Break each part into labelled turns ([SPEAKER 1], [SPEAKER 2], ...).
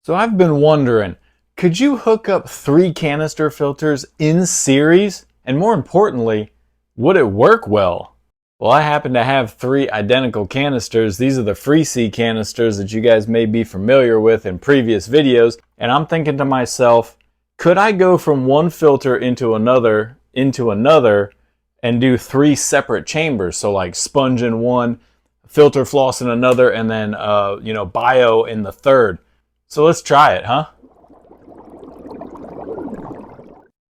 [SPEAKER 1] So I've been wondering, could you hook up 3 canister filters in series? And more importantly, would it work well? Well, I happen to have 3 identical canisters. These are the FreeSea canisters that you guys may be familiar with in previous videos. And I'm thinking to myself, could I go from one filter into another, and do 3 separate chambers? So like sponge in one, filter floss in another, and then bio in the third. So let's try it, huh?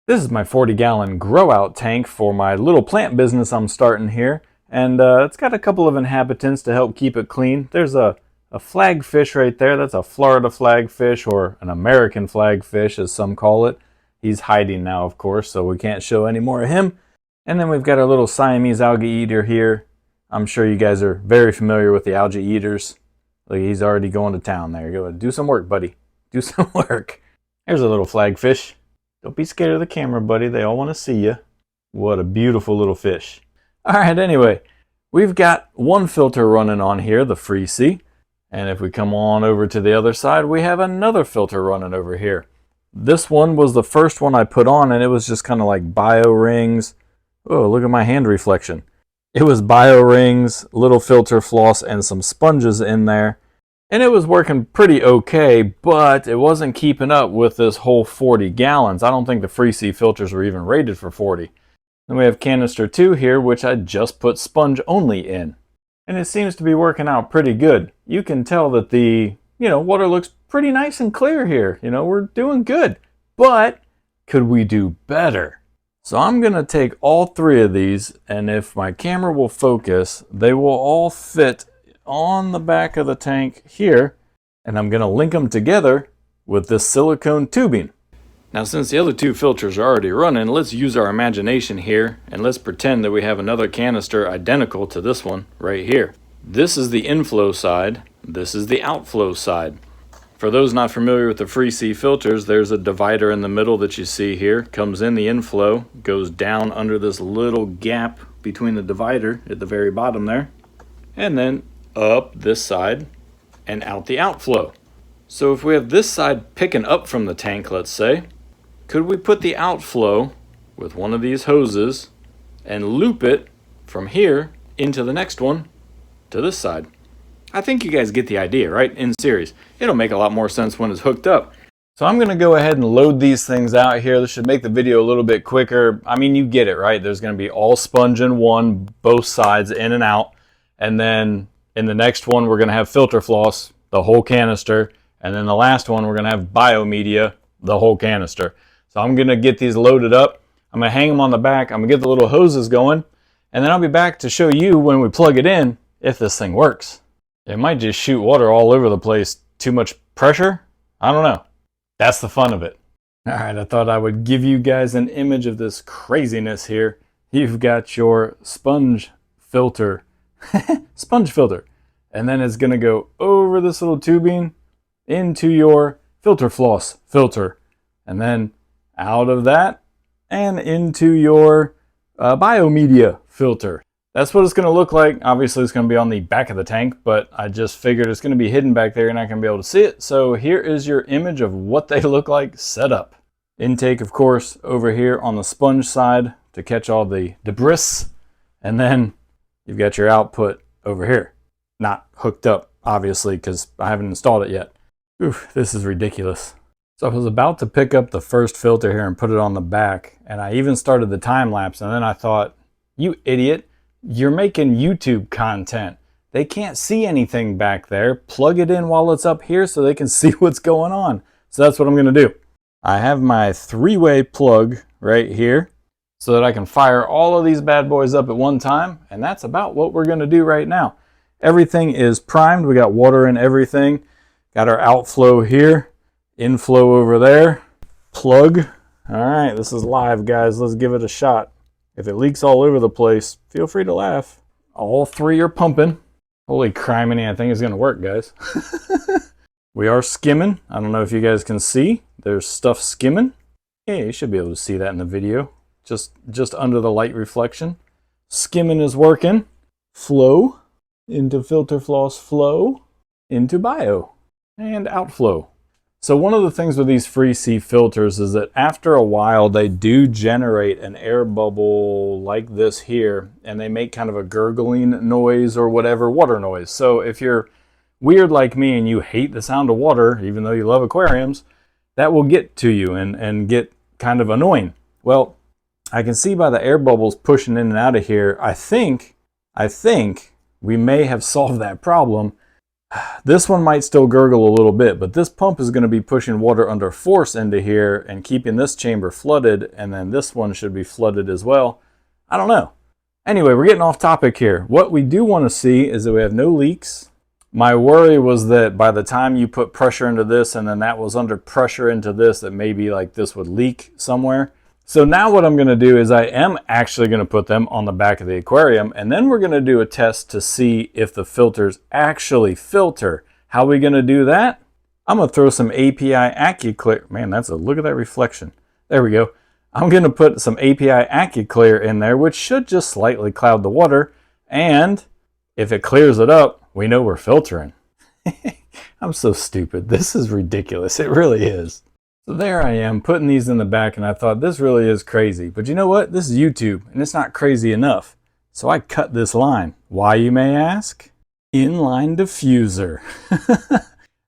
[SPEAKER 1] This is my 40-gallon grow-out tank for my little plant business I'm starting here. And it's got a couple of inhabitants to help keep it clean. There's a flagfish right there. That's a Florida flagfish, or an American flagfish as some call it. He's hiding now, of course, so we can't show any more of him. And then we've got our little Siamese algae eater here. I'm sure you guys are very familiar with the algae eaters. Look, he's already going to town there. Go do some work, buddy. Do some work. There's a little flagfish. Don't be scared of the camera, buddy. They all want to see you. What a beautiful little fish. All right, anyway, we've got one filter running on here, the FreeSea. And if we come on over to the other side, we have another filter running over here. This one was the first one I put on, and it was just kind of like bio rings. Oh, look at my hand reflection. It was bio rings, little filter floss, and some sponges in there. And it was working pretty okay, but it wasn't keeping up with this whole 40 gallons. I don't think the FreeSea filters were even rated for 40. Then we have canister 2 here, which I just put sponge only in. And it seems to be working out pretty good. You can tell that the, water looks pretty nice and clear here. We're doing good. But could we do better? So I'm going to take all 3 of these, and if my camera will focus, they will all fit on the back of the tank here, and I'm going to link them together with this silicone tubing. Now, since the other 2 filters are already running, let's use our imagination here, and let's pretend that we have another canister identical to this one right here. This is the inflow side, this is the outflow side. For those not familiar with the FreeSea filters, there's a divider in the middle that you see here. Comes in the inflow, goes down under this little gap between the divider at the very bottom there, and then up this side and out the outflow. So if we have this side picking up from the tank, let's say, could we put the outflow with one of these hoses and loop it from here into the next one to this side? I think you guys get the idea, right? In series. It'll make a lot more sense when it's hooked up. So I'm going to go ahead and load these things out here. This should make the video a little bit quicker. I mean, you get it, right? There's going to be all sponge in one, both sides in and out. And then in the next one, we're going to have filter floss, the whole canister. And then the last one, we're going to have biomedia, the whole canister. So I'm going to get these loaded up. I'm going to hang them on the back. I'm going to get the little hoses going. And then I'll be back to show you when we plug it in if this thing works. It might just shoot water all over the place. Too much pressure? I don't know. That's the fun of it. All right, I thought I would give you guys an image of this craziness here. You've got your sponge filter. Sponge filter. And then it's going to go over this little tubing into your filter floss filter. And then out of that and into your biomedia filter. That's what it's going to look like. Obviously, it's going to be on the back of the tank, but I just figured it's going to be hidden back there. You're not going to be able to see it. So here is your image of what they look like set up. Intake, of course, over here on the sponge side to catch all the debris. And then you've got your output over here. Not hooked up, obviously, because I haven't installed it yet. Oof, this is ridiculous. So I was about to pick up the first filter here and put it on the back. And I even started the time lapse. And then I thought, you idiot. You're making YouTube content. They can't see anything back there. Plug it in while it's up here so they can see what's going on. So that's what I'm going to do. I have my 3-way plug right here so that I can fire all of these bad boys up at one time. And that's about what we're going to do right now. Everything is primed. We got water in everything. Got our outflow here. Inflow over there. Plug. All right, this is live, guys. Let's give it a shot. If it leaks all over the place, feel free to laugh. All 3 are pumping. Holy criminy, I think it's going to work, guys. We are skimming. I don't know if you guys can see. There's stuff skimming. Yeah, you should be able to see that in the video. Just under the light reflection. Skimming is working. Flow into filter floss flow into bio. And outflow. So one of the things with these FreeSea filters is that after a while they do generate an air bubble like this here, and they make kind of a gurgling noise or whatever, water noise. So if you're weird like me and you hate the sound of water, even though you love aquariums, that will get to you and get kind of annoying. Well, I can see by the air bubbles pushing in and out of here, I think we may have solved that problem. This one might still gurgle a little bit, but this pump is going to be pushing water under force into here and keeping this chamber flooded, and then this one should be flooded as well. I don't know. Anyway, we're getting off topic here. What we do want to see is that we have no leaks. My worry was that by the time you put pressure into this and then that was under pressure into this, that maybe like this would leak somewhere. So now what I'm going to do is I am actually going to put them on the back of the aquarium, and then we're going to do a test to see if the filters actually filter. How are we going to do that? I'm going to throw some API AccuClear. Man, look at that reflection. There we go. I'm going to put some API AccuClear in there, which should just slightly cloud the water, and if it clears it up, we know we're filtering. I'm so stupid. This is ridiculous. It really is. So there I am putting these in the back, and I thought this really is crazy. But you know what? This is YouTube and it's not crazy enough. So I cut this line. Why, you may ask? Inline diffuser.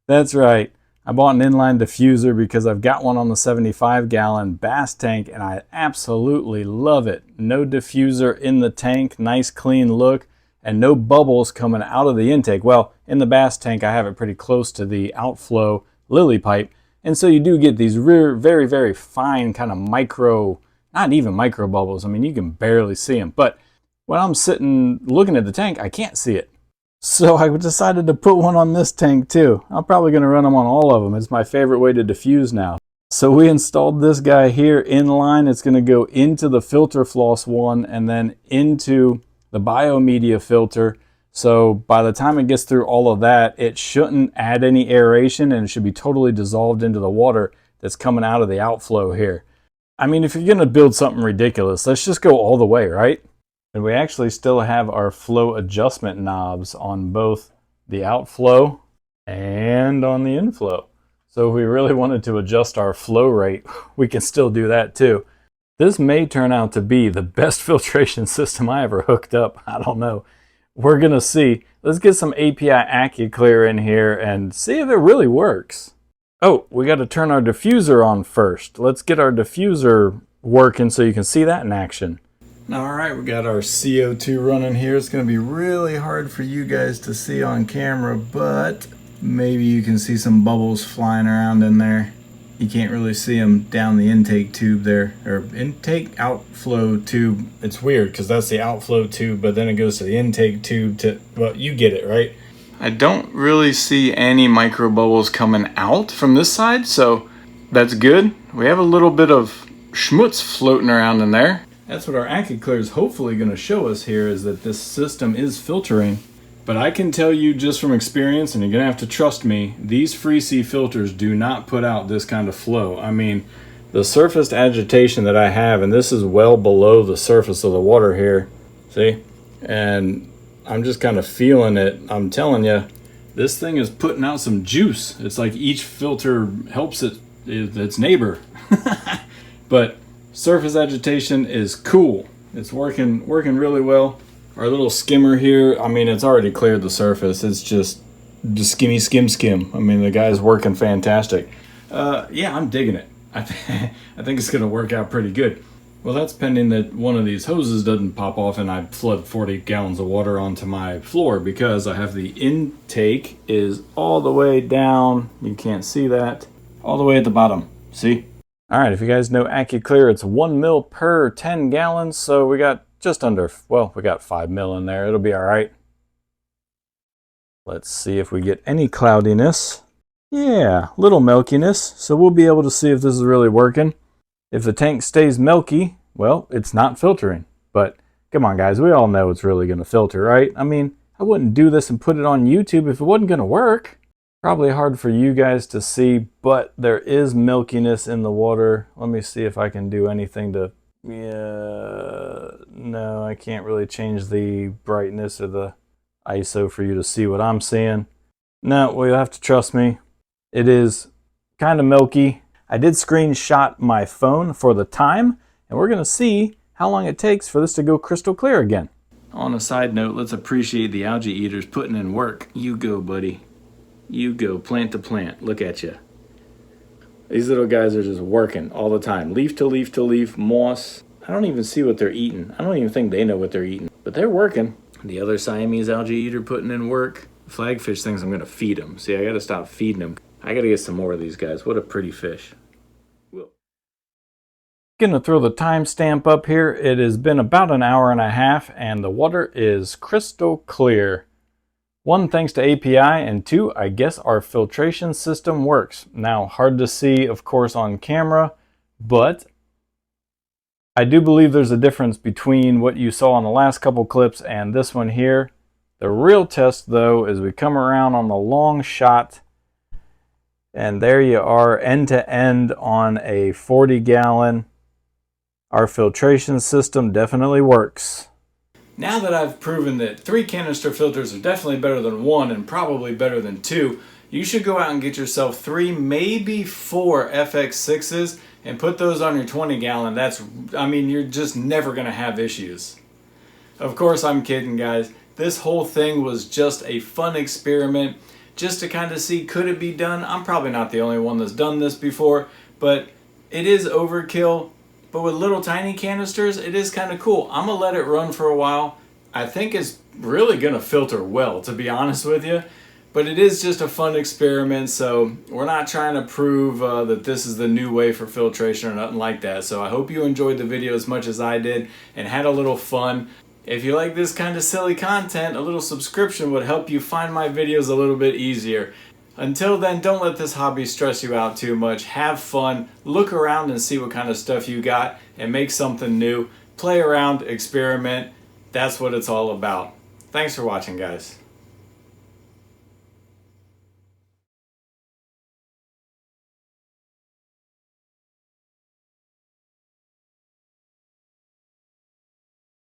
[SPEAKER 1] That's right. I bought an inline diffuser because I've got one on the 75-gallon bass tank and I absolutely love it. No diffuser in the tank, nice clean look, and no bubbles coming out of the intake. Well, in the bass tank I have it pretty close to the outflow lily pipe. And so you do get these very, very fine kind of micro, not even micro bubbles. I mean, you can barely see them. But when I'm sitting looking at the tank, I can't see it. So I decided to put one on this tank too. I'm probably going to run them on all of them. It's my favorite way to diffuse now. So we installed this guy here in line. It's going to go into the filter floss one and then into the biomedia filter. So by the time it gets through all of that, it shouldn't add any aeration and it should be totally dissolved into the water that's coming out of the outflow here. I mean, if you're going to build something ridiculous, let's just go all the way, right? And we actually still have our flow adjustment knobs on both the outflow and on the inflow. So if we really wanted to adjust our flow rate, we can still do that too. This may turn out to be the best filtration system I ever hooked up. I don't know. We're going to see. Let's get some API AccuClear in here and see if it really works. Oh, we got to turn our diffuser on first. Let's get our diffuser working so you can see that in action. All right, we got our CO2 running here. It's going to be really hard for you guys to see on camera, but maybe you can see some bubbles flying around in there. You can't really see them down the intake tube there, or intake outflow tube. It's weird because that's the outflow tube, but then it goes to the intake tube to, well, you get it, right? I don't really see any micro bubbles coming out from this side, so that's good. We have a little bit of schmutz floating around in there. That's what our AccuClear is hopefully going to show us here, is that this system is filtering. But I can tell you just from experience, and you're going to have to trust me, these FreeSea filters do not put out this kind of flow. I mean, the surface agitation that I have, and this is well below the surface of the water here, see? And I'm just kind of feeling it. I'm telling you, this thing is putting out some juice. It's like each filter helps its neighbor. But surface agitation is cool. It's working really well. Our little skimmer here, I mean, it's already cleared the surface. It's just skimmy skim. I mean, the guy's working fantastic. Yeah, I'm digging it. I think it's going to work out pretty good. Well, that's pending that one of these hoses doesn't pop off and I flood 40 gallons of water onto my floor, because I have the intake is all the way down. You can't see that. All the way at the bottom. See? All right, if you guys know AccuClear, it's 1 mil per 10 gallons. So we got just under, well, we got 5 mil in there. It'll be all right. Let's see if we get any cloudiness. Yeah, little milkiness. So we'll be able to see if this is really working. If the tank stays milky, well, it's not filtering. But come on, guys, we all know it's really going to filter, right? I mean, I wouldn't do this and put it on YouTube if it wasn't going to work. Probably hard for you guys to see, but there is milkiness in the water. Let me see if I can do anything to... Yeah, no, I can't really change the brightness or the ISO for you to see what I'm seeing. No, well, you'll have to trust me. It is kind of milky. I did screenshot my phone for the time, and we're going to see how long it takes for this to go crystal clear again. On a side note, let's appreciate the algae eaters putting in work. You go, buddy. You go, plant to plant. Look at you. These little guys are just working all the time. Leaf to leaf to leaf, moss. I don't even see what they're eating. I don't even think they know what they're eating, but they're working. The other Siamese algae eater putting in work. Flagfish thinks I'm gonna feed them. See, I gotta stop feeding them. I gotta get some more of these guys. What a pretty fish. Gonna throw the timestamp up here. It has been about an hour and a half and the water is crystal clear. 1, thanks to API, and 2, I guess our filtration system works. Now, hard to see, of course, on camera, but I do believe there's a difference between what you saw on the last couple clips and this one here. The real test, though, is we come around on the long shot, and there you are, end to end on a 40-gallon. Our filtration system definitely works. Now that I've proven that 3 canister filters are definitely better than 1 and probably better than 2, you should go out and get yourself 3, maybe 4 FX6s and put those on your 20-gallon. You're just never going to have issues. Of course, I'm kidding, guys. This whole thing was just a fun experiment just to kind of see, could it be done? I'm probably not the only one that's done this before, but it is overkill. But with little tiny canisters, it is kind of cool. I'm going to let it run for a while. I think it's really going to filter well, to be honest with you. But it is just a fun experiment, so we're not trying to prove that this is the new way for filtration or nothing like that. So I hope you enjoyed the video as much as I did and had a little fun. If you like this kind of silly content, a little subscription would help you find my videos a little bit easier. Until then, don't let this hobby stress you out too much. Have fun, look around and see what kind of stuff you got, and make something new. Play around, experiment. That's what it's all about. Thanks for watching, guys.